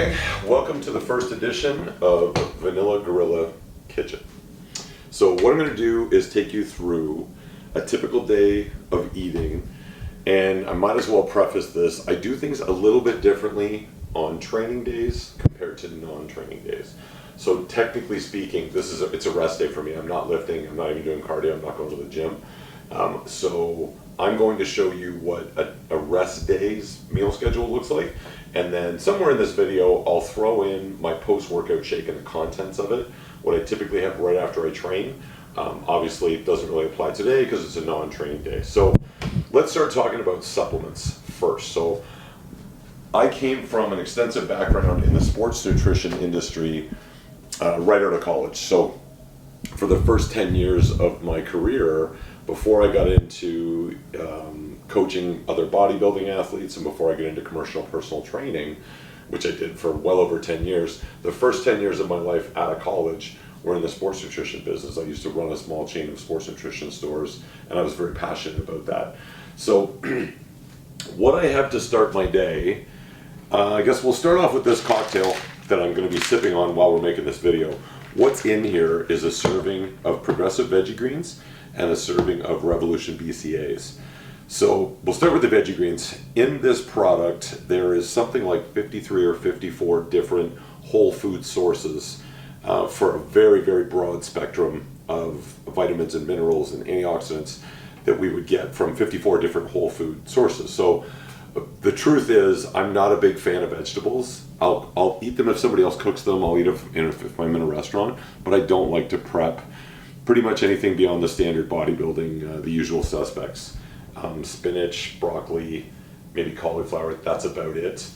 gang, welcome to the first edition of Vanilla Gorilla Kitchen. So what I'm going to do is take you through a typical day of eating, and I might as well preface this. I do things a little bit differently on training days compared to non-training days. So technically speaking, it's a rest day for me. I'm not lifting, I'm not even doing cardio, I'm not going to the gym. So I'm going to show you what a rest day's meal schedule looks like, and then somewhere in this video I'll throw in my post-workout shake and the contents of it, what I typically have right after I train. Obviously it doesn't really apply today because it's a non-training day. So let's start talking about supplements first. So I came from an extensive background in the sports nutrition industry right out of college. So for the first 10 years of my career, before I got into coaching other bodybuilding athletes and before I got into commercial personal training, which I did for well over 10 years, the first 10 years of my life out of college were in the sports nutrition business. I used to run a small chain of sports nutrition stores, and I was very passionate about that. So what I have to start my day, I guess we'll start off with this cocktail that I'm going to be sipping on while we're making this video. What's in here is a serving of Progressive Veggie Greens and a serving of Revolution BCAAs. So we'll start with the veggie greens. In this product, there is something like 53 or 54 different whole food sources for a very, very broad spectrum of vitamins and minerals and antioxidants that we would get from 54 different whole food sources. So the truth is, I'm not a big fan of vegetables. I'll eat them if somebody else cooks them. I'll eat them if I'm in a restaurant, but I don't like to prep pretty much anything beyond the standard bodybuilding, the usual suspects. Spinach, broccoli, maybe cauliflower, that's about it.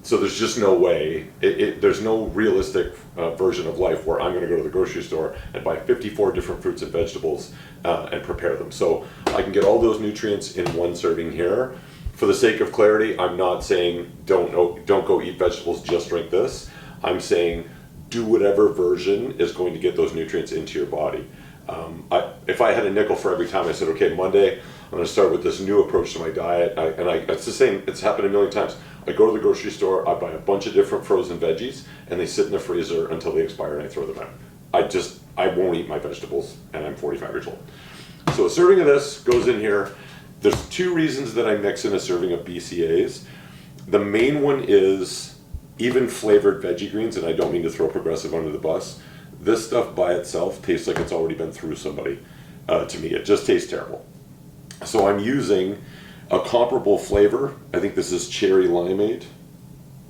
So there's just no way, there's no realistic version of life where I'm going to go to the grocery store and buy 54 different fruits and vegetables and prepare them. So I can get all those nutrients in one serving here. For the sake of clarity, I'm not saying don't go eat vegetables, just drink this. I'm saying do whatever version is going to get those nutrients into your body. If I had a nickel for every time I said, okay, Monday, I'm going to start with this new approach to my diet, it's the same, it's happened a million times. I go to the grocery store, I buy a bunch of different frozen veggies, and they sit in the freezer until they expire and I throw them out. I won't eat my vegetables, and I'm 45 years old. So a serving of this goes in here. There's two reasons that I mix in a serving of BCAAs. The main one is even flavored veggie greens, and I don't mean to throw Progressive under the bus. This stuff by itself tastes like it's already been through somebody. To me, it just tastes terrible. So I'm using a comparable flavor. I think this is cherry limeade,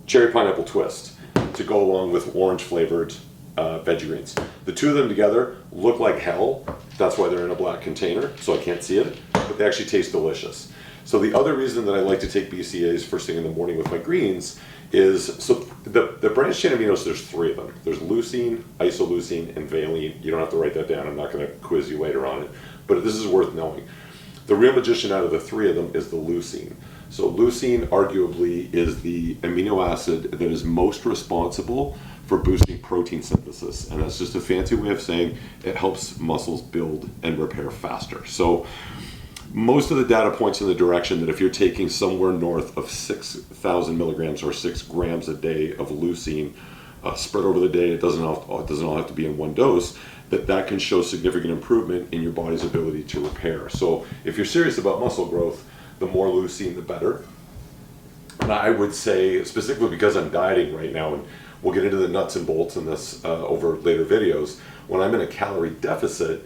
cherry pineapple twist, to go along with orange flavored veggie greens. The two of them together look like hell. That's why they're in a black container, so I can't see it, but they actually taste delicious. So the other reason that I like to take BCAAs first thing in the morning with my greens is, so the branched chain aminos, there's three of them. There's leucine, isoleucine, and valine. You don't have to write that down. I'm not going to quiz you later on it, but this is worth knowing. The real magician out of the three of them is the leucine. So leucine arguably is the amino acid that is most responsible for boosting protein synthesis, and that's just a fancy way of saying it helps muscles build and repair faster. So most of the data points in the direction that if you're taking somewhere north of 6,000 milligrams or 6 grams a day of leucine spread over the day, it doesn't all have to be in one dose, that can show significant improvement in your body's ability to repair. So if you're serious about muscle growth, the more leucine, the better. And I would say, specifically because I'm dieting right now, and we'll get into the nuts and bolts in this over later videos, when I'm in a calorie deficit,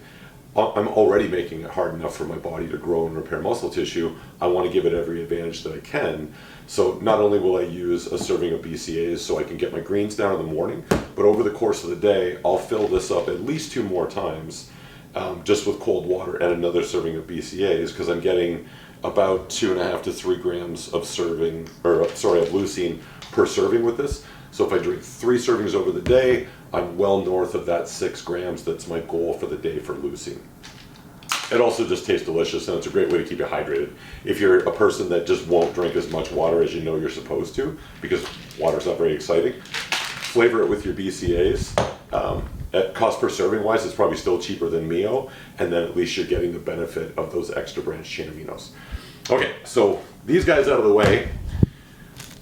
I'm already making it hard enough for my body to grow and repair muscle tissue. I want to give it every advantage that I can. So not only will I use a serving of BCAAs so I can get my greens down in the morning, but over the course of the day, I'll fill this up at least 2 more times just with cold water and another serving of BCAAs, because I'm getting about 2.5 to 3 grams of leucine per serving with this. So if I drink 3 servings over the day, I'm well north of that 6 grams. That's my goal for the day for leucine. It also just tastes delicious, and it's a great way to keep you hydrated. If you're a person that just won't drink as much water as you know you're supposed to, because water's not very exciting, flavor it with your BCAAs. At cost per serving wise, it's probably still cheaper than Mio, and then at least you're getting the benefit of those extra branched chain aminos. Okay, so these guys out of the way,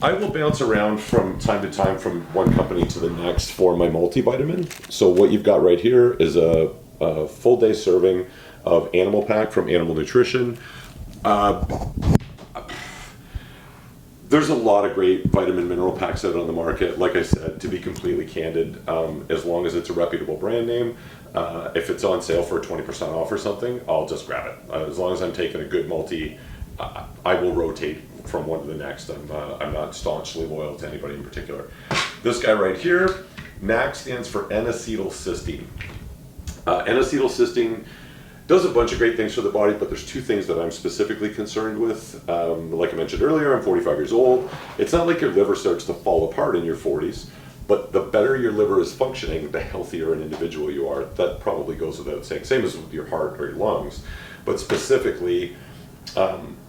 I will bounce around from time to time from one company to the next for my multivitamin. So what you've got right here is a full day serving of Animal Pack from Animal Nutrition. There's a lot of great vitamin mineral packs out on the market. Like I said, to be completely candid, as long as it's a reputable brand name, if it's on sale for 20% off or something, I'll just grab it. As long as I'm taking a good multi, I will rotate from one to the next. I'm not staunchly loyal to anybody in particular. This guy right here, NAC stands for N-acetylcysteine. N-acetylcysteine does a bunch of great things for the body, but there's two things that I'm specifically concerned with. Like I mentioned earlier, I'm 45 years old. It's not like your liver starts to fall apart in your 40s, but the better your liver is functioning, the healthier an individual you are. That probably goes without saying. Same as with your heart or your lungs. But specifically,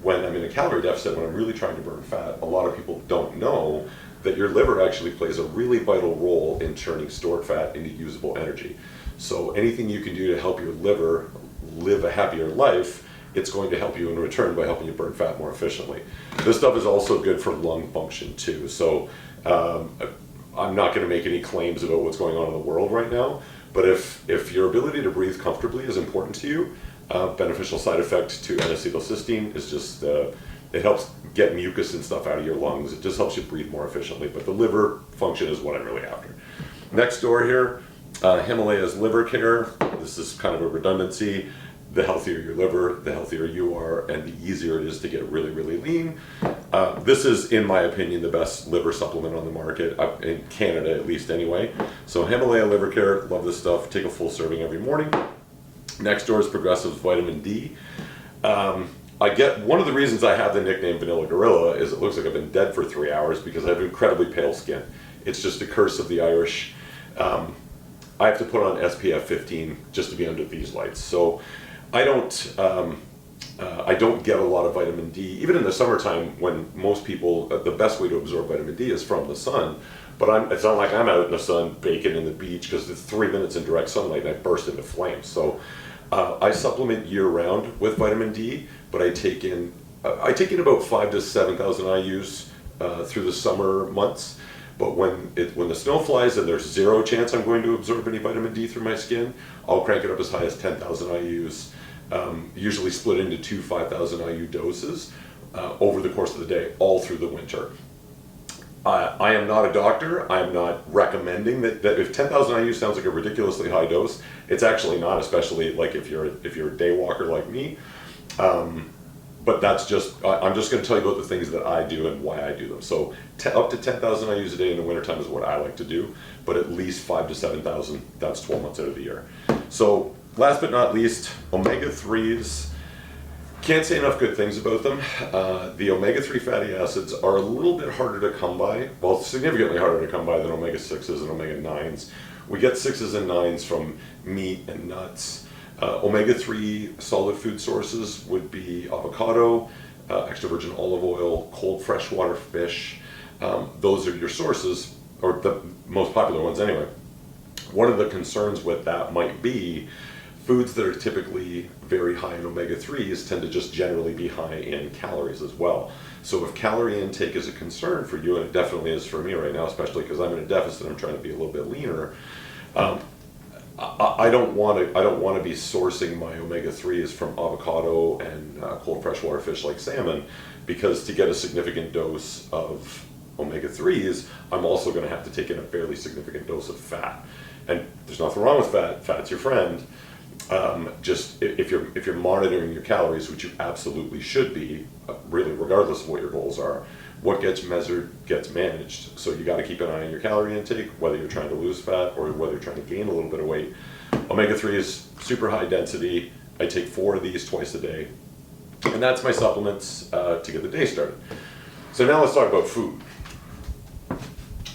when I'm in a calorie deficit, when I'm really trying to burn fat, a lot of people don't know that your liver actually plays a really vital role in turning stored fat into usable energy. So anything you can do to help your liver live a happier life, it's going to help you in return by helping you burn fat more efficiently. This stuff is also good for lung function too. So I'm not going to make any claims about what's going on in the world right now, but if your ability to breathe comfortably is important to you, beneficial side effect to N-acetylcysteine is just, it helps get mucus and stuff out of your lungs. It just helps you breathe more efficiently, but the liver function is what I'm really after. Next door here, Himalaya's Liver Care. This is kind of a redundancy. The healthier your liver, the healthier you are, and the easier it is to get really, really lean. This is, in my opinion, the best liver supplement on the market, in Canada at least anyway. So Himalaya Liver Care, love this stuff. Take a full serving every morning. Next door is Progressive's Vitamin D. I get, one of the reasons I have the nickname Vanilla Gorilla is it looks like I've been dead for 3 hours because I have incredibly pale skin. It's just a curse of the Irish. I have to put on SPF 15 just to be under these lights. So I don't get a lot of vitamin D, even in the summertime when most people, the best way to absorb vitamin D is from the sun. But it's not like I'm out in the sun baking in the beach because it's 3 minutes in direct sunlight and I burst into flames. So I supplement year round with vitamin D, but I take in about 5,000 to 7,000 IUs through the summer months. But when the snow flies and there's zero chance I'm going to absorb any vitamin D through my skin, I'll crank it up as high as 10,000 IUs, usually split into two 5,000 IU doses over the course of the day, all through the winter. I am not a doctor. I'm not recommending that if 10,000 IU sounds like a ridiculously high dose, it's actually not, especially like if you're a day walker like me. But that's just, I'm just going to tell you about the things that I do and why I do them. So up to 10,000 IUs a day in the wintertime is what I like to do, but at least 5,000 to 7,000, that's 12 months out of the year. So last but not least, omega-3s. Can't say enough good things about them. The omega-3 fatty acids are a little bit harder to come by, well, significantly harder to come by than omega-6s and omega-9s. We get 6s and 9s from meat and nuts. Omega-3 solid food sources would be avocado, extra virgin olive oil, cold freshwater fish. Those are your sources, or the most popular ones anyway. One of the concerns with that might be foods that are typically very high in omega-3s tend to just generally be high in calories as well. So if calorie intake is a concern for you, and it definitely is for me right now, especially because I'm in a deficit, I'm trying to be a little bit leaner, I don't want to be sourcing my omega-3s from avocado and cold freshwater fish like salmon, because to get a significant dose of omega-3s, I'm also going to have to take in a fairly significant dose of fat. And there's nothing wrong with fat. Fat's your friend. Just if you're monitoring your calories, which you absolutely should be, really regardless of what your goals are, what gets measured gets managed. So you got to keep an eye on your calorie intake, whether you're trying to lose fat or whether you're trying to gain a little bit of weight. Omega-3 is super high density. I take 4 of these twice a day, and that's my supplements to get the day started. So now let's talk about food.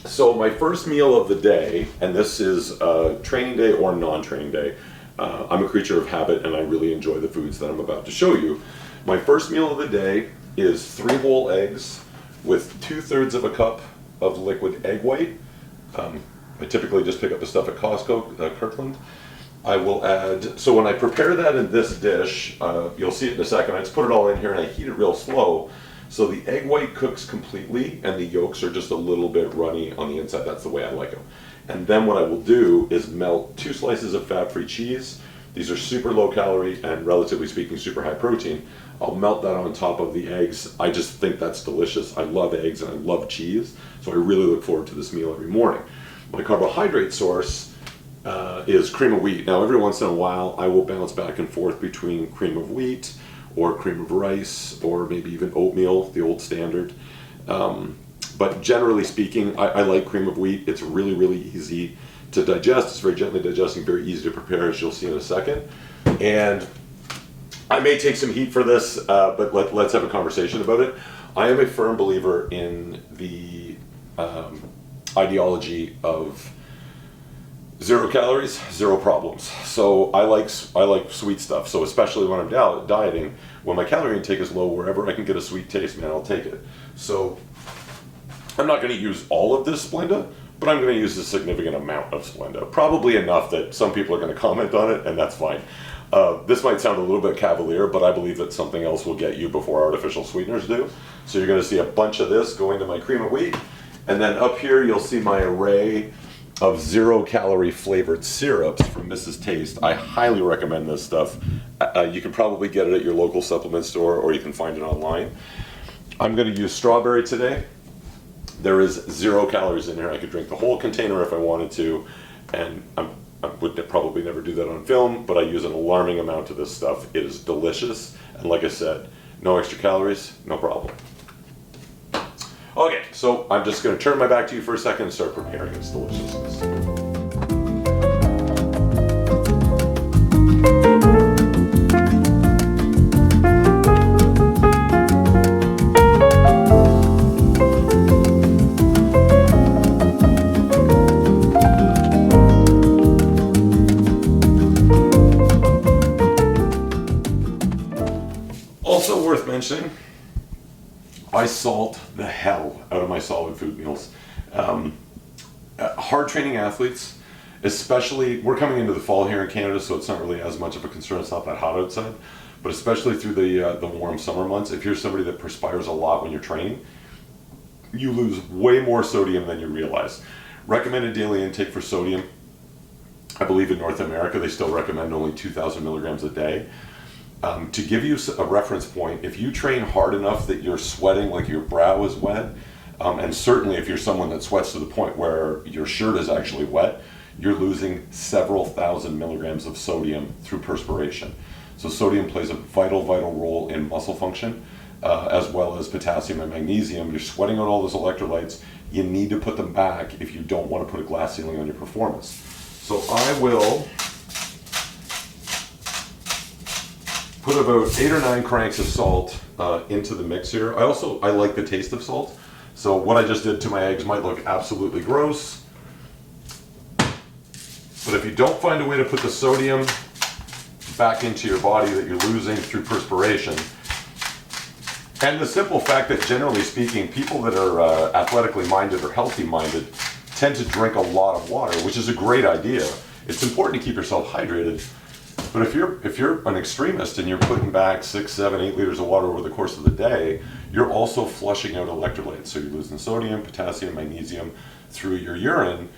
So my first meal of the day, and this is training day or non-training day, I'm a creature of habit and I really enjoy the foods that I'm about to show you. My first meal of the day is 3 whole eggs with 2/3 of a cup of liquid egg white. I typically just pick up the stuff at Costco, Kirkland. I will add, so when I prepare that in this dish, you'll see it in a second, I just put it all in here and I heat it real slow So the egg white cooks completely and the yolks are just a little bit runny on the inside. That's the way I like them. And then what I will do is melt 2 slices of fat-free cheese. These are super low calorie and relatively speaking super high protein. I'll melt that on top of the eggs. I just think that's delicious. I love eggs and I love cheese, so I really look forward to this meal every morning. My carbohydrate source is cream of wheat. Now every once in a while I will bounce back and forth between cream of wheat or cream of rice or maybe even oatmeal, the old standard. But generally speaking, I like cream of wheat. It's really, really easy to digest. It's very gently digesting, very easy to prepare, as you'll see in a second. And I may take some heat for this, but let's have a conversation about it. I am a firm believer in the ideology of 0 calories, 0 problems. So I like sweet stuff. So especially when I'm dieting, when my calorie intake is low, wherever I can get a sweet taste, man, I'll take it. So I'm not going to use all of this Splenda, but I'm going to use a significant amount of Splenda. Probably enough that some people are going to comment on it, and that's fine. This might sound a little bit cavalier, but I believe that something else will get you before artificial sweeteners do. So you're going to see a bunch of this going to my cream of wheat. And then up here, you'll see my array of 0 calorie flavored syrups from Mrs. Taste. I highly recommend this stuff. You can probably get it at your local supplement store or you can find it online. I'm going to use strawberry today. There is 0 calories in here. I could drink the whole container if I wanted to, and I would probably never do that on film, but I use an alarming amount of this stuff. It is delicious, and like I said, no extra calories, no problem. Okay, so I'm just going to turn my back to you for a second and start preparing its deliciousness. Also worth mentioning, I salt the hell out of my solid food meals. Hard training athletes, especially, we're coming into the fall here in Canada, so it's not really as much of a concern. It's not that hot outside, but especially through the warm summer months, if you're somebody that perspires a lot when you're training, you lose way more sodium than you realize. Recommended daily intake for sodium, I believe in North America, they still recommend only 2,000 milligrams a day. To give you a reference point, if you train hard enough that you're sweating like your brow is wet, and certainly if you're someone that sweats to the point where your shirt is actually wet, you're losing several thousand milligrams of sodium through perspiration. So sodium plays a vital role in muscle function, as well as potassium and magnesium. You're sweating out all those electrolytes. You need to put them back if you don't want to put a glass ceiling on your performance. So I will put about 8 or 9 cranks of salt into the mix here. I like the taste of salt. So what I just did to my eggs might look absolutely gross. But if you don't find a way to put the sodium back into your body that you're losing through perspiration, and the simple fact that generally speaking, people that are athletically minded or healthy minded tend to drink a lot of water, which is a great idea. It's important to keep yourself hydrated. But if you're an extremist and you're putting back 6, 7, 8 liters of water over the course of the day, you're also flushing out electrolytes. So you're losing sodium, potassium, magnesium through your urine.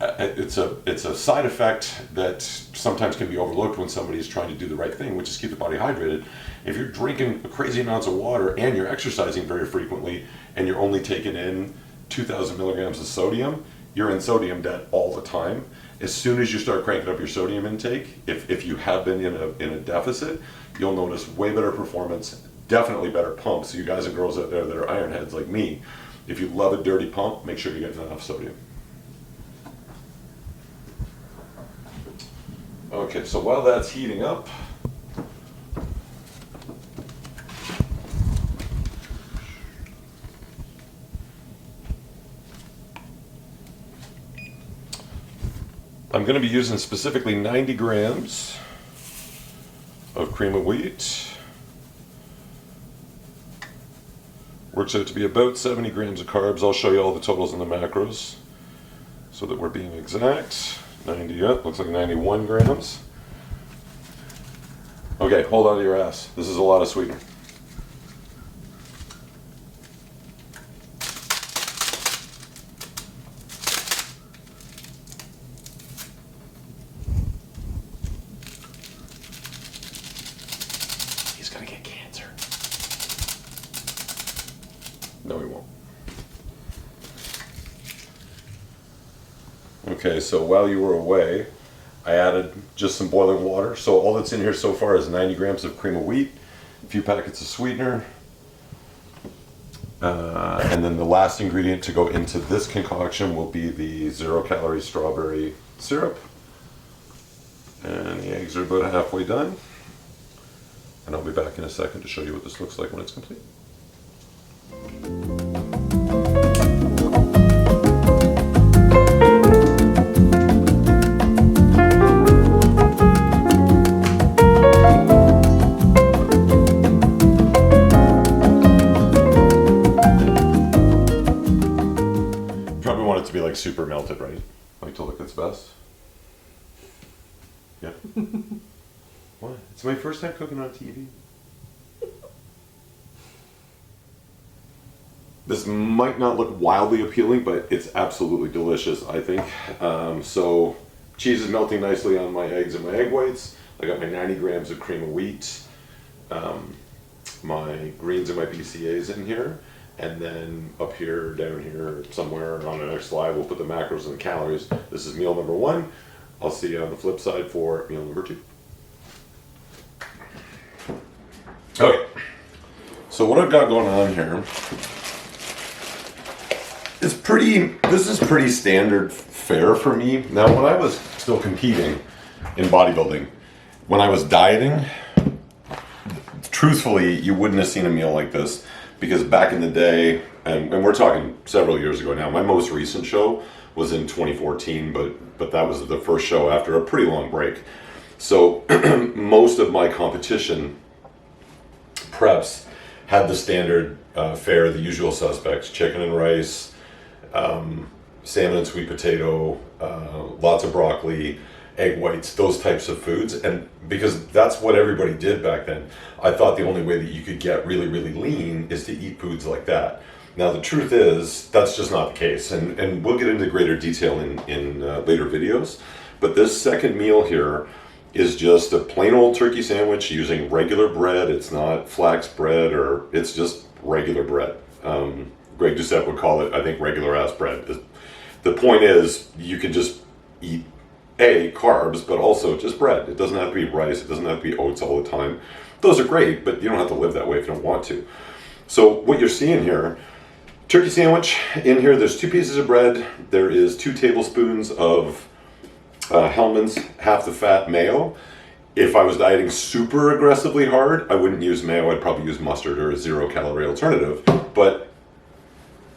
It's a side effect that sometimes can be overlooked when somebody's trying to do the right thing, which is keep the body hydrated. If you're drinking crazy amounts of water and you're exercising very frequently and you're only taking in 2,000 milligrams of sodium, you're in sodium debt all the time. As soon as you start cranking up your sodium intake, if you have been in a deficit, you'll notice way better performance, definitely better pump. So you guys and girls out there that are iron heads like me, if you love a dirty pump, make sure you're getting enough sodium. Okay, so while that's heating up, I'm going to be using specifically 90 grams of cream of wheat. Works out to be about 70 grams of carbs. I'll show you all the totals and the macros so that we're being exact. 90, yep, looks like 91 grams. Okay, hold on to your ass. This is a lot of sweetener. Okay, so while you were away, I added just some boiling water. So all that's in here so far is 90 grams of cream of wheat, a few packets of sweetener, and then the last ingredient to go into this concoction will be the 0-calorie strawberry syrup. And the eggs are about halfway done. And I'll be back in a second to show you what this looks like when it's complete. Probably want it to be like super melted, right? Like to look its best. Yeah. What? It's my first time cooking on TV. This might not look wildly appealing, but it's absolutely delicious, I think. So cheese is melting nicely on my eggs and my egg whites. I got my 90 grams of cream of wheat, my greens and my BCAAs in here. And then up here, down here, somewhere on the next slide, we'll put the macros and the calories. This is meal number 1. I'll see you on the flip side for meal number 2. Okay, so what I've got going on here is this is pretty standard fare for me. Now, when I was still competing in bodybuilding, when I was dieting, truthfully, you wouldn't have seen a meal like this, because back in the day, and we're talking several years ago now, my most recent show was in 2014, but that was the first show after a pretty long break. So most of my competition preps had the standard fare, the usual suspects: chicken and rice, salmon and sweet potato, lots of broccoli, egg whites, those types of foods. And because that's what everybody did back then, I thought the only way that you could get really, really lean is to eat foods like that. Now, the truth is, that's just not the case. And we'll get into greater detail in later videos. But this second meal here is just a plain old turkey sandwich using regular bread. It's not flax bread, or it's just regular bread. Greg Doucette would call it, I think, regular ass bread. The point is, you can just eat carbs, but also just bread. It doesn't have to be rice. It doesn't have to be oats all the time. Those are great, but you don't have to live that way if you don't want to. So what you're seeing here, turkey sandwich. In here, there's 2 pieces of bread. There is 2 tablespoons of Hellmann's half the fat mayo. If I was dieting super aggressively hard, I wouldn't use mayo. I'd probably use mustard or a 0-calorie alternative. But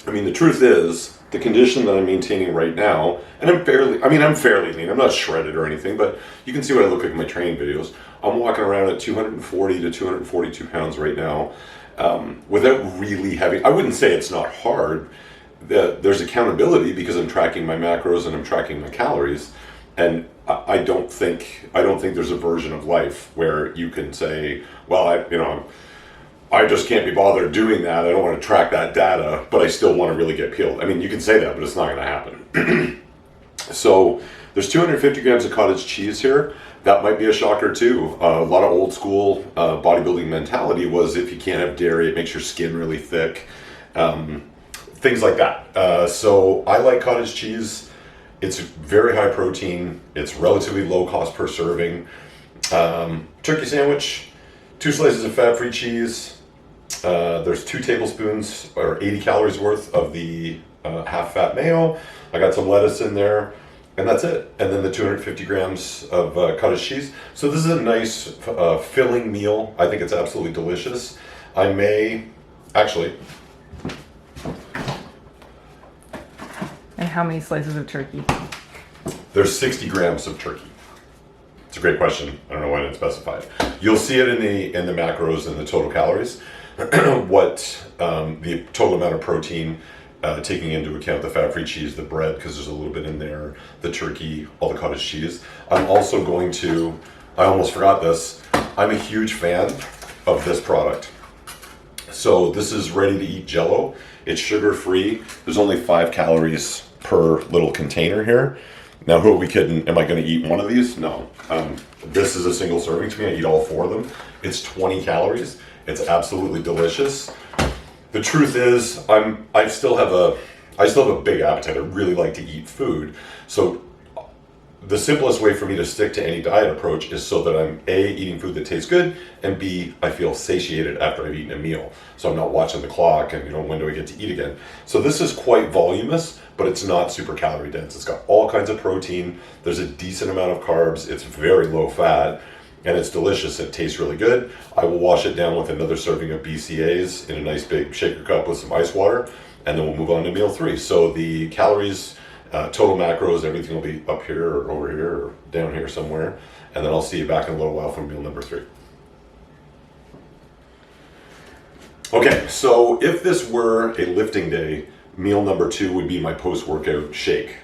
I mean, the truth is, the condition that I'm maintaining right now, and I'm fairly lean. I'm not shredded or anything, but you can see what I look like in my training videos. I'm walking around at 240 to 242 pounds right now, without really having. I wouldn't say it's not hard. There's accountability because I'm tracking my macros and I'm tracking my calories. And I don't think there's a version of life where you can say, well, I just can't be bothered doing that. I don't want to track that data, but I still want to really get peeled. I mean, you can say that, but it's not going to happen. So there's 250 grams of cottage cheese here. That might be a shocker too. A lot of old school bodybuilding mentality was, if you can't have dairy, it makes your skin really thick. Things like that. So I like cottage cheese. It's very high protein. It's relatively low cost per serving. Turkey sandwich, 2 slices of fat-free cheese. There's 2 tablespoons or 80 calories worth of the half-fat mayo. I got some lettuce in there, and that's it. And then the 250 grams of cottage cheese. So this is a nice filling meal. I think it's absolutely delicious. I may actually. And how many slices of turkey? There's 60 grams of turkey. It's a great question. I don't know why I didn't specify it. You'll see it in the macros and the total calories. What the total amount of protein, taking into account the fat-free cheese, the bread, because there's a little bit in there, the turkey, all the cottage cheese. I'm also going to, I almost forgot this, I'm a huge fan of this product. So this is ready-to-eat jello. It's sugar-free. There's only 5 calories per little container here. Now, who are we kidding? Am I going to eat one of these? No. This is a single serving to me. I eat all 4 of them. It's 20 calories. It's absolutely delicious. The truth is, I still have I still have a big appetite. I really like to eat food. So the simplest way for me to stick to any diet approach is so that I'm A, eating food that tastes good, and B, I feel satiated after I've eaten a meal. So I'm not watching the clock and, when do I get to eat again? So this is quite voluminous, but it's not super calorie dense. It's got all kinds of protein. There's a decent amount of carbs. It's very low fat, and it's delicious. It tastes really good. I will wash it down with another serving of BCAAs in a nice big shaker cup with some ice water, and then we'll move on to meal 3. So the calories, total macros, everything will be up here or over here or down here somewhere. And then I'll see you back in a little while for meal number 3. Okay, so if this were a lifting day, meal number 2 would be my post-workout shake.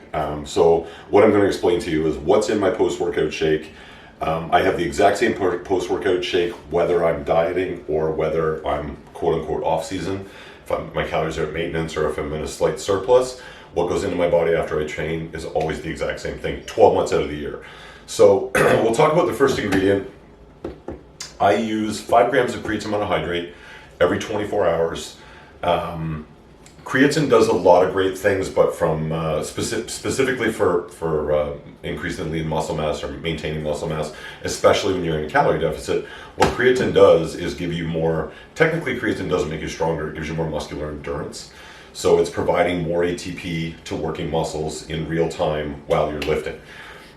So what I'm going to explain to you is what's in my post-workout shake. I have the exact same post-workout shake whether I'm dieting or whether I'm quote-unquote off-season. If my calories are at maintenance or if I'm in a slight surplus. What goes into my body after I train is always the exact same thing, 12 months out of the year. So we'll talk about the first ingredient. I use 5 grams of creatine monohydrate every 24 hours. Creatine does a lot of great things, but from specifically for increasing lean muscle mass or maintaining muscle mass, especially when you're in a calorie deficit, what creatine does is give you more. Technically, creatine doesn't make you stronger; it gives you more muscular endurance. So it's providing more ATP to working muscles in real time while you're lifting.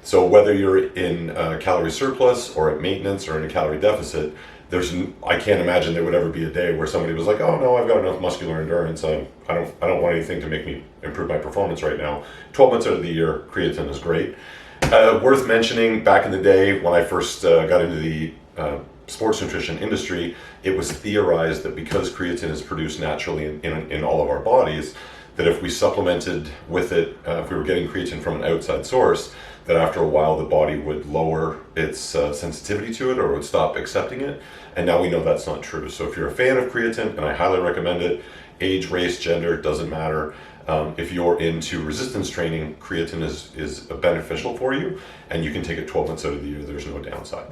So whether you're in a calorie surplus or at maintenance or in a calorie deficit, I can't imagine there would ever be a day where somebody was like, oh no, I've got enough muscular endurance. I don't want anything to make me improve my performance right now. 12 months out of the year, creatine is great. Worth mentioning, back in the day when I first got into the sports nutrition industry, it was theorized that because creatine is produced naturally in all of our bodies, that if we supplemented with it, if we were getting creatine from an outside source, that after a while the body would lower its sensitivity to it or would stop accepting it. And now we know that's not true. So if you're a fan of creatine, and I highly recommend it, age, race, gender, doesn't matter. If you're into resistance training, creatine is beneficial for you, and you can take it 12 months out of the year. There's no downside.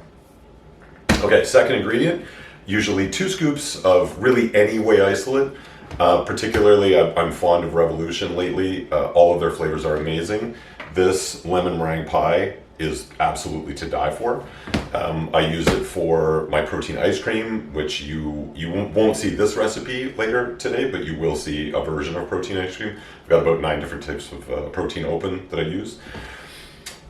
Okay, second ingredient, usually 2 scoops of really any whey isolate. Particularly, I'm fond of Revolution lately. All of their flavors are amazing. This lemon meringue pie is absolutely to die for. I use it for my protein ice cream, which you won't see this recipe later today, but you will see a version of protein ice cream. I've got about 9 different types of protein open that I use.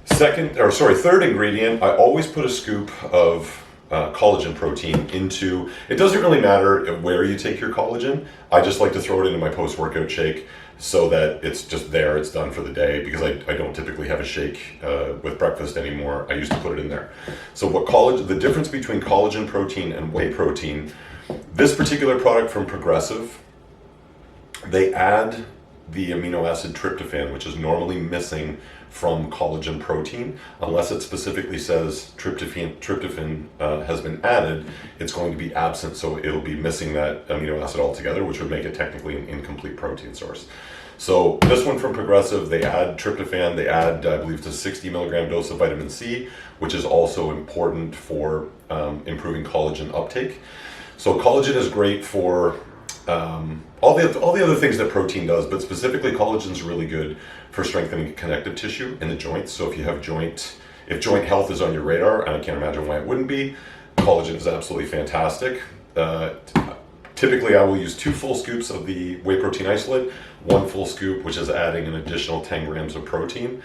Third ingredient, I always put a scoop of collagen protein into. It doesn't really matter where you take your collagen. I just like to throw it into my post-workout shake so that it's just there, it's done for the day, because I don't typically have a shake with breakfast anymore. I used to put it in there. So the difference between collagen protein and whey protein, this particular product from Progressive, they add the amino acid tryptophan, which is normally missing from collagen protein. Unless it specifically says tryptophan has been added, it's going to be absent, so it'll be missing that amino acid altogether, which would make it technically an incomplete protein source. So this one from Progressive, they add tryptophan, they add, I believe, to 60 milligram dose of vitamin C, which is also important for improving collagen uptake. So collagen is great for all the other things that protein does, but specifically collagen is really good for strengthening connective tissue in the joints. So if joint health is on your radar, and I can't imagine why it wouldn't be, collagen is absolutely fantastic. Typically, I will use 2 full scoops of the whey protein isolate, 1 full scoop, which is adding an additional 10 grams of protein.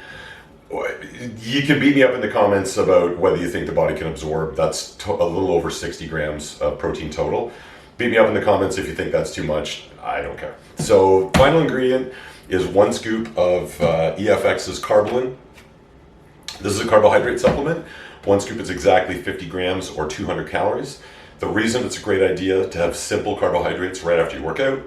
You can beat me up in the comments about whether you think the body can absorb. That's a little over 60 grams of protein total. Beat me up in the comments if you think that's too much. I don't care. So final ingredient is 1 scoop of EFX's Carbolin. This is a carbohydrate supplement. 1 scoop is exactly 50 grams or 200 calories. The reason it's a great idea to have simple carbohydrates right after you work out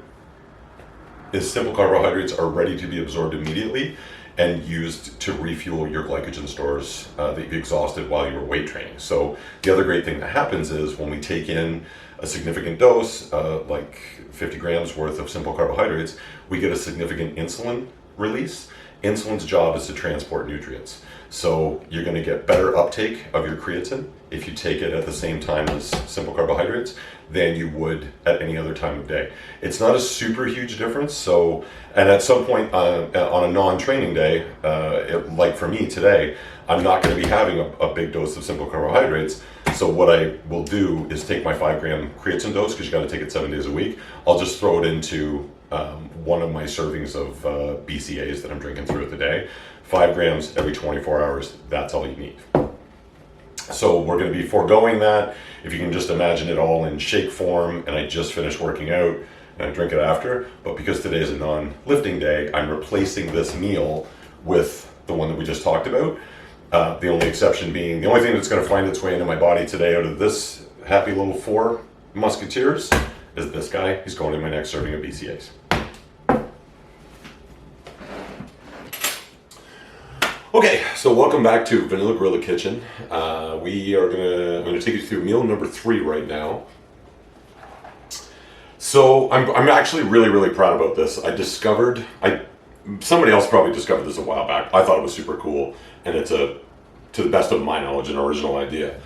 is simple carbohydrates are ready to be absorbed immediately and used to refuel your glycogen stores that you've exhausted while you were weight training. So the other great thing that happens is when we take in a significant dose, like 50 grams worth of simple carbohydrates, we get a significant insulin release, Insulin's job is to transport nutrients. So you're going to get better uptake of your creatine if you take it at the same time as simple carbohydrates than you would at any other time of day. It's not a super huge difference. So, and at some point on a non-training day, like for me today, I'm not going to be having a big dose of simple carbohydrates. So what I will do is take my 5 gram creatine dose, because you got to take it 7 days a week. I'll just throw it into one of my servings of BCAs that I'm drinking throughout the day. 5 grams every 24 hours, that's all you need. So we're going to be foregoing that. If you can just imagine it all in shake form, and I just finished working out and I drink it after, but because today is a non-lifting day, I'm replacing this meal with the one that we just talked about. The only exception being, the only thing that's going to find its way into my body today out of this happy little 4 musketeers is this guy. He's going in my next serving of BCAs. Okay, so welcome back to Vanilla Gorilla Kitchen. I'm gonna take you through meal number 3 right now. So I'm actually really proud about this. Somebody else probably discovered this a while back. I thought it was super cool, and it's to the best of my knowledge, an original idea.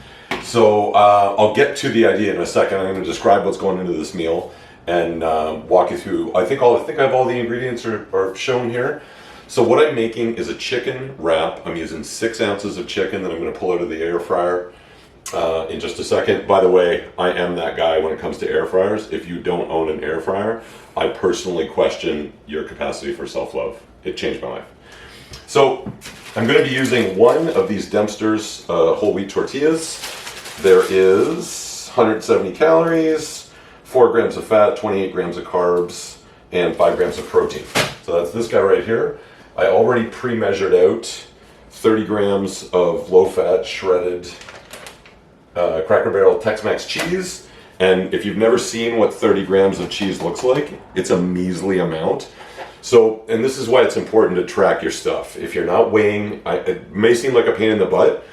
So I'll get to the idea in a second. I'm going to describe what's going into this meal and walk you through. I think I have all the ingredients are shown here. So what I'm making is a chicken wrap. I'm using 6 ounces of chicken that I'm going to pull out of the air fryer in just a second. By the way, I am that guy when it comes to air fryers. If you don't own an air fryer, I personally question your capacity for self-love. It changed my life. So I'm going to be using one of these Dempster's whole wheat tortillas. There is 170 calories, 4 grams of fat, 28 grams of carbs, and 5 grams of protein. So that's this guy right here. I already pre-measured out 30 grams of low-fat shredded Cracker Barrel Tex-Mex cheese. And if you've never seen what 30 grams of cheese looks like, it's a measly amount. So, and this is why it's important to track your stuff. If you're not weighing, it may seem like a pain in the butt,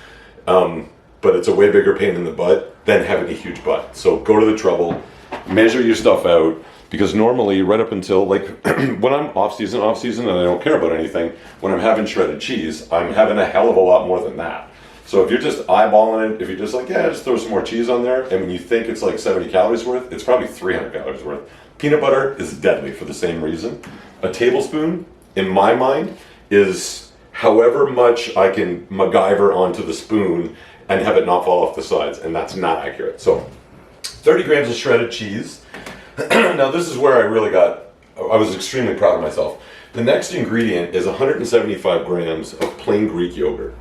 but it's a way bigger pain in the butt than having a huge butt. So go to the trouble, measure your stuff out, because normally right up until like when I'm off season and I don't care about anything, when I'm having shredded cheese, I'm having a hell of a lot more than that. So if you're just eyeballing it, if you're just like, yeah, just throw some more cheese on there, and when you think it's like 70 calories worth, it's probably 300 calories worth. Peanut butter is deadly for the same reason. A tablespoon, in my mind, is however much I can MacGyver onto the spoon and have it not fall off the sides, and that's not accurate. So 30 grams of shredded cheese. Now this is where I was extremely proud of myself. The next ingredient is 175 grams of plain Greek yogurt,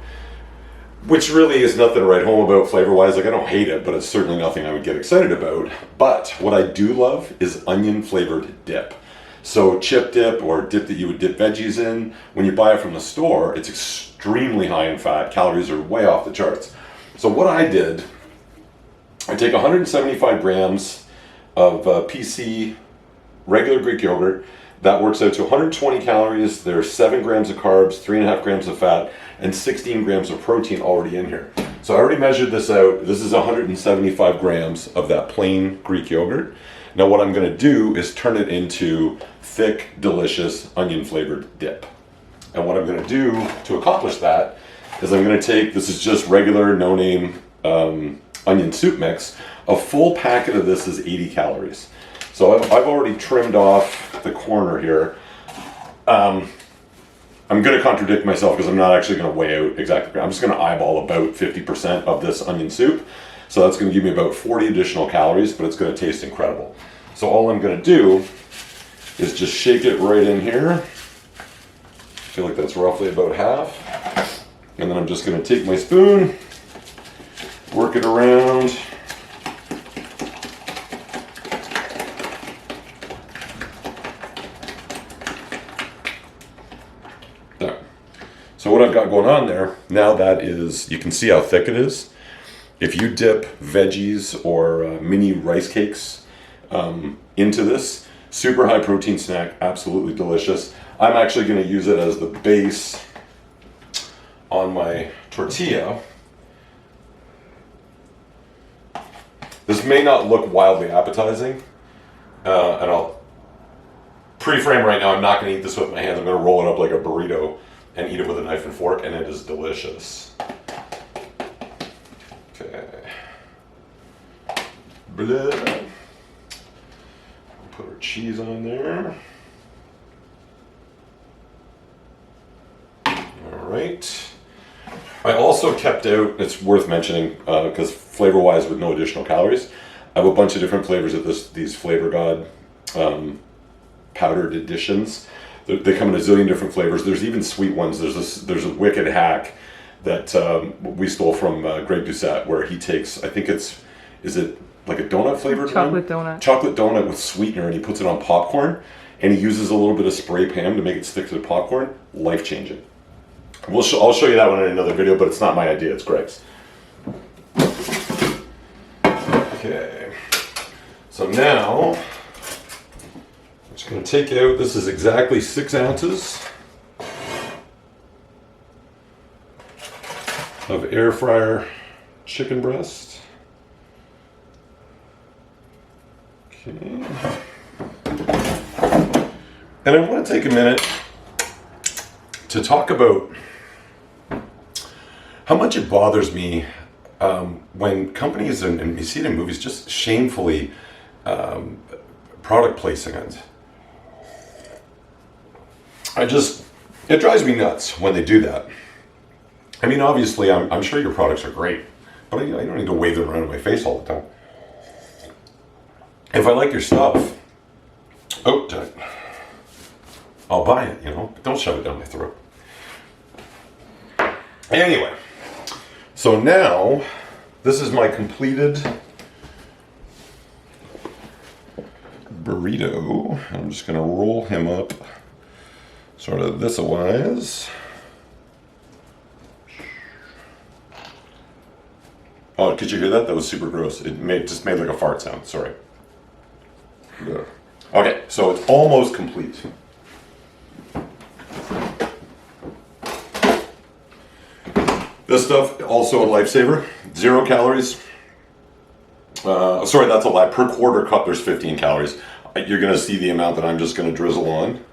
which really is nothing to write home about flavor-wise. Like, I don't hate it, but it's certainly nothing I would get excited about. But what I do love is onion-flavored dip. So chip dip, or dip that you would dip veggies in, when you buy it from the store, it's extremely high in fat. Calories are way off the charts. So what I did, I take 175 grams of PC regular Greek yogurt. That works out to 120 calories. There's 7 grams of carbs, 3.5 grams of fat, and 16 grams of protein already in here. So I already measured this out. This is 175 grams of that plain Greek yogurt. Now what I'm going to do is turn it into thick, delicious, onion-flavored dip. And what I'm going to do to accomplish that is I'm going to take, this is just regular, no-name onion soup mix. A full packet of this is 80 calories. So I've already trimmed off the corner here. I'm going to contradict myself because I'm not actually going to weigh out exactly. I'm just going to eyeball about 50% of this onion soup. So that's going to give me about 40 additional calories, but it's going to taste incredible. So all I'm going to do is just shake it right in here. I feel like that's roughly about half. And then I'm just going to take my spoon, work it around. There. So what I've got going on there, now that is, you can see how thick it is. If you dip veggies or mini rice cakes into this, super high protein snack, absolutely delicious. I'm actually going to use it as the base on my tortilla. This may not look wildly appetizing, and I'll pre-frame right now. I'm not going to eat this with my hands. I'm going to roll it up like a burrito and eat it with a knife and fork, and it is delicious. Okay. Blah. Put our cheese on there. All right. I also kept out, it's worth mentioning, because flavor-wise with no additional calories, I have a bunch of different flavors of these Flavor God powdered editions. They come in a zillion different flavors. There's even sweet ones. There's a wicked hack that we stole from Greg Doucette, where he takes, I think is it like a donut flavored Chocolate one? donut. Chocolate donut with sweetener, and he puts it on popcorn, and he uses a little bit of spray Pam to make it stick to the popcorn. Life-changing. I'll show you that one in another video, but it's not my idea, it's Greg's. Okay, so now I'm just going to take out, this is exactly 6 ounces of air fryer chicken breast. Okay. And I want to take a minute to talk about how much it bothers me when companies, and you see it in movies, just shamefully product placing it. It drives me nuts when they do that. I mean, obviously, I'm sure your products are great, but I don't need to wave them around in my face all the time. If I like your stuff, I'll buy it, but don't shove it down my throat. Anyway, so now this is my completed burrito. I'm just going to roll him up sort of this-a-wise. Oh, could you hear that? That was super gross. It just made like a fart sound. Sorry. Ugh. Okay, so it's almost complete. This stuff, also a lifesaver. 0 calories. Sorry, that's a lie. Per quarter cup, there's 15 calories. You're going to see the amount that I'm just going to drizzle on.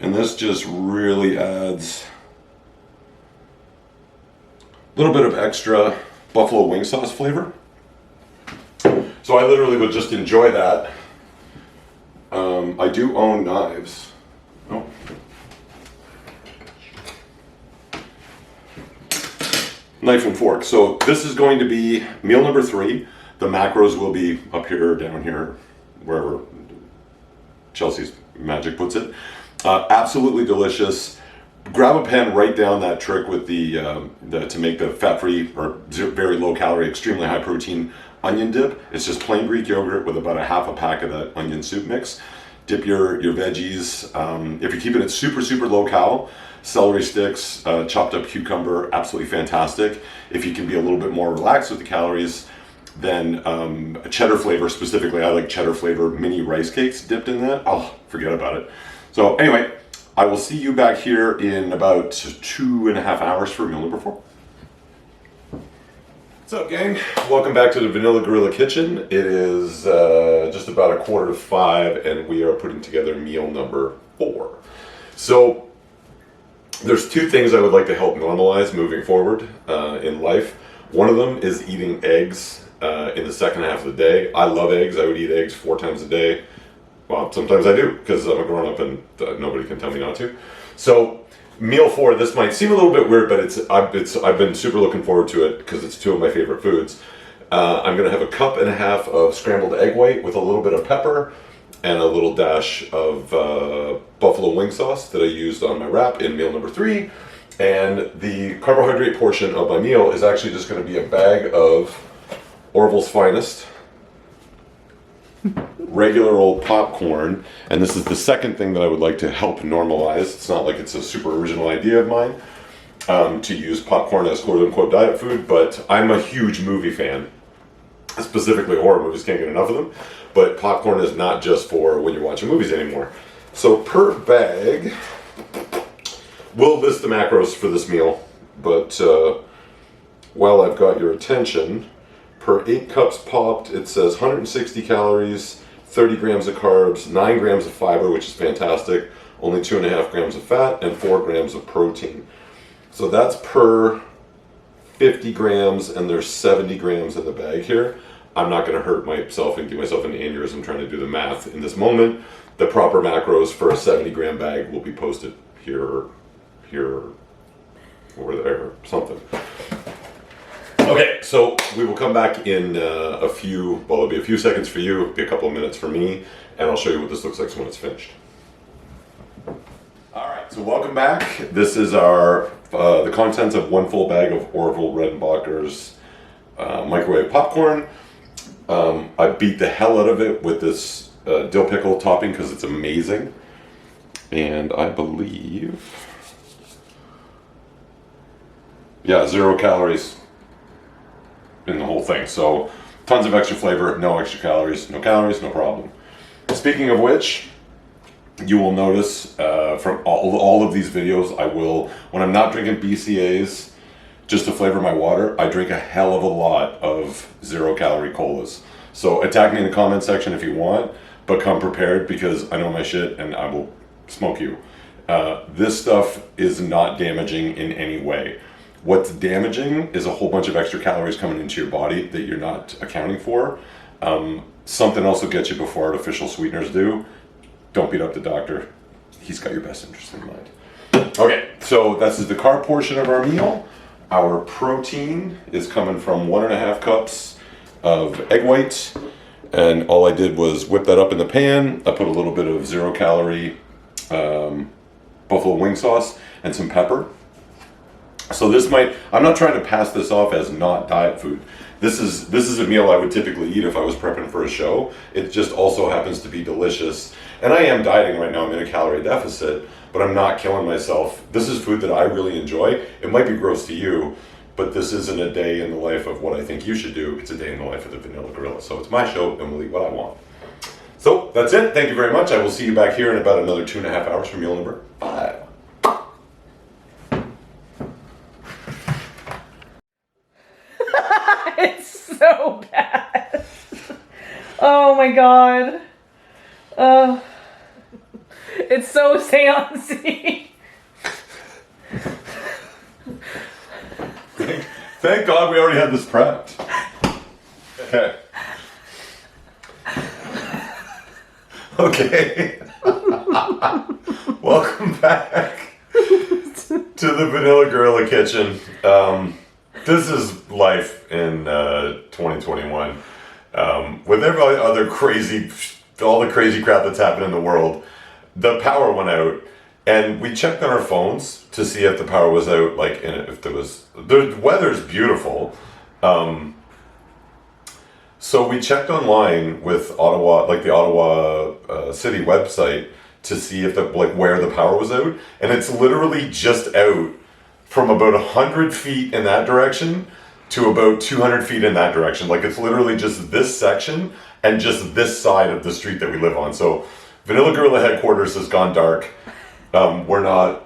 And this just really adds a little bit of extra buffalo wing sauce flavor. So I literally would just enjoy that. I do own knives. Oh. Knife and fork. So this is going to be meal number 3. The macros will be up here, down here, wherever Chelsea's magic puts it. Absolutely delicious. Grab a pen, write down that trick with the to make the fat-free or very low-calorie, extremely high-protein onion dip. It's just plain Greek yogurt with about a half a pack of that onion soup mix. Dip your veggies. If you're keeping it super, super low-cal, celery sticks, chopped up cucumber, absolutely fantastic. If you can be a little bit more relaxed with the calories, then cheddar flavor specifically. I like cheddar flavor mini rice cakes dipped in that. Oh, forget about it. So anyway, I will see you back here in about 2.5 hours for meal number 4. What's up, gang? Welcome back to the Vanilla Gorilla Kitchen. It is just about 4:45, and we are putting together meal number 4. So there's 2 things I would like to help normalize moving forward in life. One of them is eating eggs in the second half of the day. I love eggs. I would eat eggs 4 times a day. Well, sometimes I do, because I'm a grown-up and nobody can tell me not to. So meal 4, this might seem a little bit weird, but I've been super looking forward to it because it's 2 of my favorite foods. I'm going to have 1.5 cups of scrambled egg white with a little bit of pepper and a little dash of buffalo wing sauce that I used on my wrap in meal number 3. And the carbohydrate portion of my meal is actually just going to be a bag of Orville's Finest regular old popcorn. And this is the second thing that I would like to help normalize. It's not like it's a super original idea of mine to use popcorn as quote-unquote diet food, but I'm a huge movie fan. Specifically horror movies, can't get enough of them. But popcorn is not just for when you're watching movies anymore. So per bag, we'll list the macros for this meal, but while I've got your attention, per 8 cups popped, it says 160 calories, 30 grams of carbs, 9 grams of fiber, which is fantastic, only 2.5 grams of fat, and 4 grams of protein. So that's per 50 grams, and there's 70 grams in the bag here. I'm not going to hurt myself and give myself an aneurysm trying to do the math in this moment. The proper macros for a 70 gram bag will be posted here, over there, something. Okay, so we will come back in it'll be a few seconds for you, it'll be a couple of minutes for me, and I'll show you what this looks like when it's finished. All right, so welcome back. This is our the contents of 1 full bag of Orville Redenbacher's microwave popcorn. I beat the hell out of it with this dill pickle topping because it's amazing. And I believe, yeah, 0 calories in the whole thing. So tons of extra flavor, no extra calories, no problem. Speaking of which, you will notice from all of these videos, I will, when I'm not drinking BCAAs, just to flavor my water, I drink a hell of a lot of 0 calorie colas. So attack me in the comment section if you want, but come prepared because I know my shit and I will smoke you. This stuff is not damaging in any way. What's damaging is a whole bunch of extra calories coming into your body that you're not accounting for. Something else will get you before artificial sweeteners do. Don't beat up the doctor. He's got your best interest in mind. Okay, so this is the carb portion of our meal. Our protein is coming from 1.5 cups of egg whites, and all I did was whip that up in the pan. I put a little bit of 0 calorie buffalo wing sauce and some pepper. So I'm not trying to pass this off as not diet food. This is a meal I would typically eat if I was prepping for a show. It just also happens to be delicious. And I am dieting right now, I'm in a calorie deficit, but I'm not killing myself. This is food that I really enjoy. It might be gross to you, but this isn't a day in the life of what I think you should do. It's a day in the life of the Vanilla Gorilla. So it's my show and we'll eat what I want. So that's it. Thank you very much. I will see you back here in about another 2.5 hours for meal number 5. It's so bad. Oh my god. It's so seance-y. Thank God we already had this prepped. Okay. Okay. Welcome back to the Vanilla Gorilla Kitchen. This is life in 2021. With every other all the crazy crap that's happened in the world, the power went out, and we checked on our phones to see if the power was out. The weather's beautiful. So we checked online with Ottawa, the Ottawa city website, to see if where the power was out, and it's literally just out from about 100 feet in that direction to about 200 feet in that direction. It's literally just this section and just this side of the street that we live on. So Vanilla Gorilla headquarters has gone dark. We're not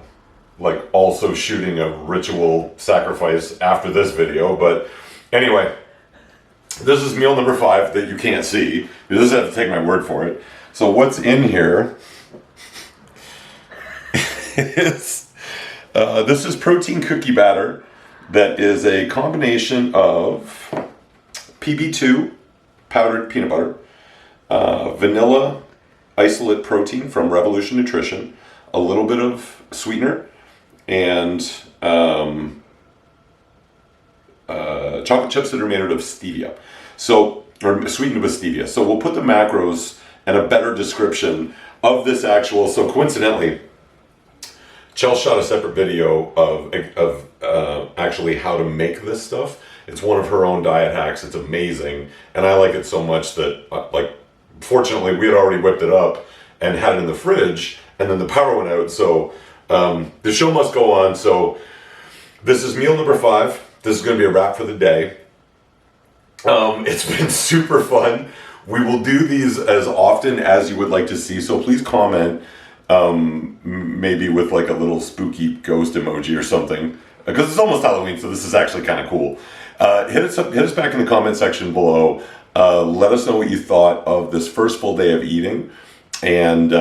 also shooting a ritual sacrifice after this video, but anyway, this is meal number 5 that you can't see. You just have to take my word for it. So what's in here is this is protein cookie batter that is a combination of PB2 powdered peanut butter, vanilla isolate protein from Revolution Nutrition, a little bit of sweetener, and chocolate chips that are made out of stevia. Or sweetened with stevia. So we'll put the macros and a better description of this actual. So coincidentally, Chell shot a separate video of actually how to make this stuff. It's one of her own diet hacks. It's amazing, and I like it so much that fortunately we had already whipped it up and had it in the fridge, and then the power went out. So the show must go on. So this is meal number 5. This is going to be a wrap for the day. It's been super fun. We will do these as often as you would like to see. So please comment. Maybe with a little spooky ghost emoji or something, because it's almost Halloween, so this is actually kind of cool. Hit us back in the comment section below. Let us know what you thought of this first full day of eating. And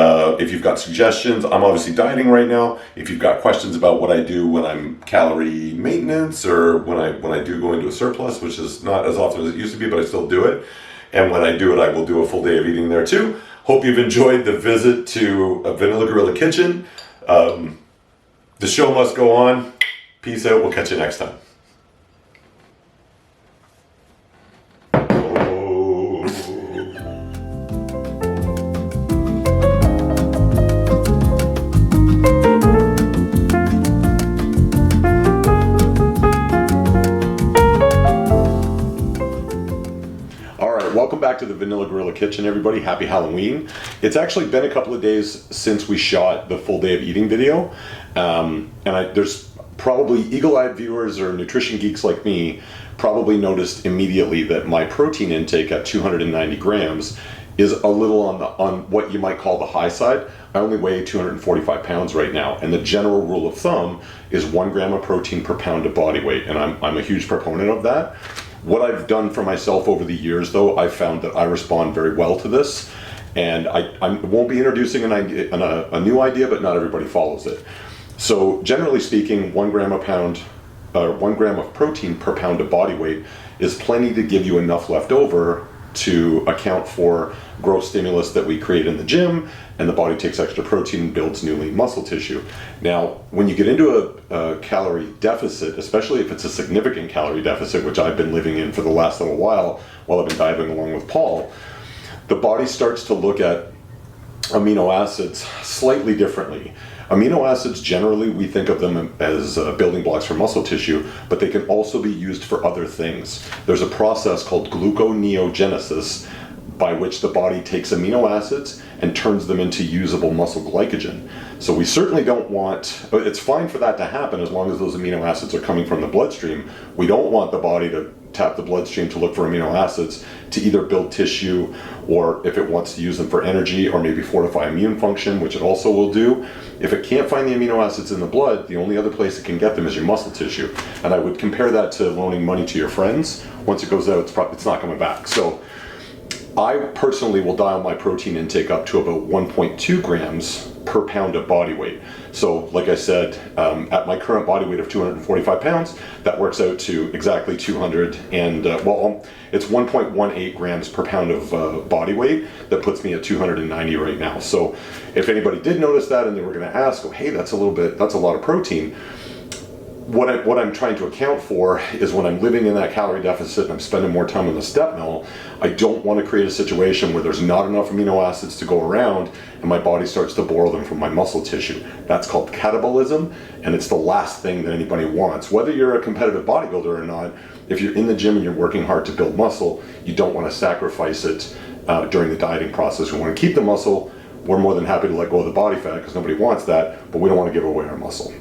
if you've got suggestions, I'm obviously dieting right now. If you've got questions about what I do when I'm calorie maintenance or when I do go into a surplus, which is not as often as it used to be, but I still do it. And when I do it, I will do a full day of eating there too. Hope you've enjoyed the visit to Vanilla Gorilla Kitchen. The show must go on. Peace out. We'll catch you next time. Welcome back to the Vanilla Gorilla Kitchen, everybody. Happy Halloween. It's actually been a couple of days since we shot the full day of eating video. There's probably eagle-eyed viewers or nutrition geeks like me probably noticed immediately that my protein intake at 290 grams is a little on what you might call the high side. I only weigh 245 pounds right now, and the general rule of thumb is 1 gram of protein per pound of body weight, and I'm a huge proponent of that. What I've done for myself over the years, though, I've found that I respond very well to this, and I won't be introducing a new idea, but not everybody follows it. So generally speaking, 1 gram of protein per pound of body weight is plenty to give you enough left over to account for growth stimulus that we create in the gym, and the body takes extra protein and builds new lean muscle tissue. Now, when you get into a calorie deficit, especially if it's a significant calorie deficit, which I've been living in for the last little while I've been diving along with Paul, the body starts to look at amino acids slightly differently. Amino acids, generally, we think of them as building blocks for muscle tissue, but they can also be used for other things. There's a process called gluconeogenesis by which the body takes amino acids and turns them into usable muscle glycogen. So we certainly don't want, it's fine for that to happen as long as those amino acids are coming from the bloodstream. We don't want the body to tap the bloodstream to look for amino acids to either build tissue, or if it wants to use them for energy or maybe fortify immune function, which it also will do. If it can't find the amino acids in the blood, the only other place it can get them is your muscle tissue. And I would compare that to loaning money to your friends. Once it goes out, it's not coming back. So I personally will dial my protein intake up to about 1.2 grams per pound of body weight. So like I said, at my current body weight of 245 pounds, that works out to exactly 200 and, it's 1.18 grams per pound of body weight. That puts me at 290 right now. So if anybody did notice that and they were gonna ask, oh, hey, that's a lot of protein. What I'm trying to account for is when I'm living in that calorie deficit and I'm spending more time in the step mill, I don't want to create a situation where there's not enough amino acids to go around and my body starts to borrow them from my muscle tissue. That's called catabolism, and it's the last thing that anybody wants. Whether you're a competitive bodybuilder or not, if you're in the gym and you're working hard to build muscle, you don't want to sacrifice it during the dieting process. We want to keep the muscle. We're more than happy to let go of the body fat because nobody wants that, but we don't want to give away our muscle.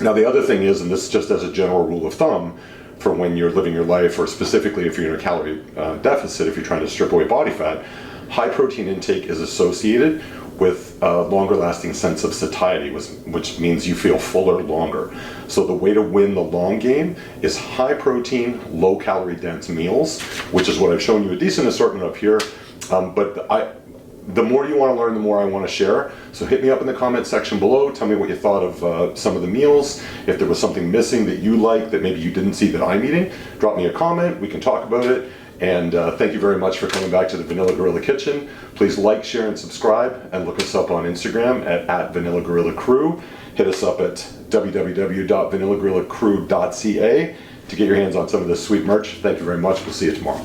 Now the other thing is, and this is just as a general rule of thumb for when you're living your life, or specifically if you're in a calorie deficit, if you're trying to strip away body fat, high protein intake is associated with a longer lasting sense of satiety, which means you feel fuller longer. So the way to win the long game is high protein, low calorie dense meals, which is what I've shown you a decent assortment of here. The more you want to learn, the more I want to share. So hit me up in the comment section below. Tell me what you thought of some of the meals. If there was something missing that you liked that maybe you didn't see that I'm eating, drop me a comment. We can talk about it. And thank you very much for coming back to the Vanilla Gorilla Kitchen. Please like, share, and subscribe. And look us up on Instagram at Vanilla Gorilla Crew. Hit us up at www.vanillagorillacrew.ca to get your hands on some of this sweet merch. Thank you very much. We'll see you tomorrow.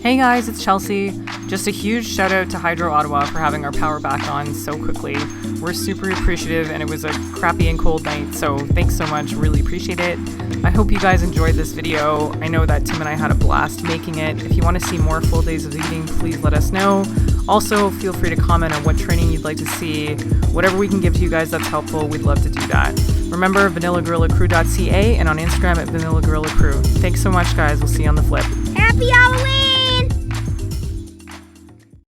Hey guys, it's Chelsea. Just a huge shout out to Hydro Ottawa for having our power back on so quickly. We're super appreciative, and it was a crappy and cold night, so thanks so much, really appreciate it. I hope you guys enjoyed this video. I know that Tim and I had a blast making it. If you want to see more full days of eating, please let us know. Also, feel free to comment on what training you'd like to see. Whatever we can give to you guys that's helpful, we'd love to do that. Remember, vanillagorillacrew.ca and on Instagram at vanillagorillacrew. Thanks so much, guys. We'll see you on the flip. Happy Halloween!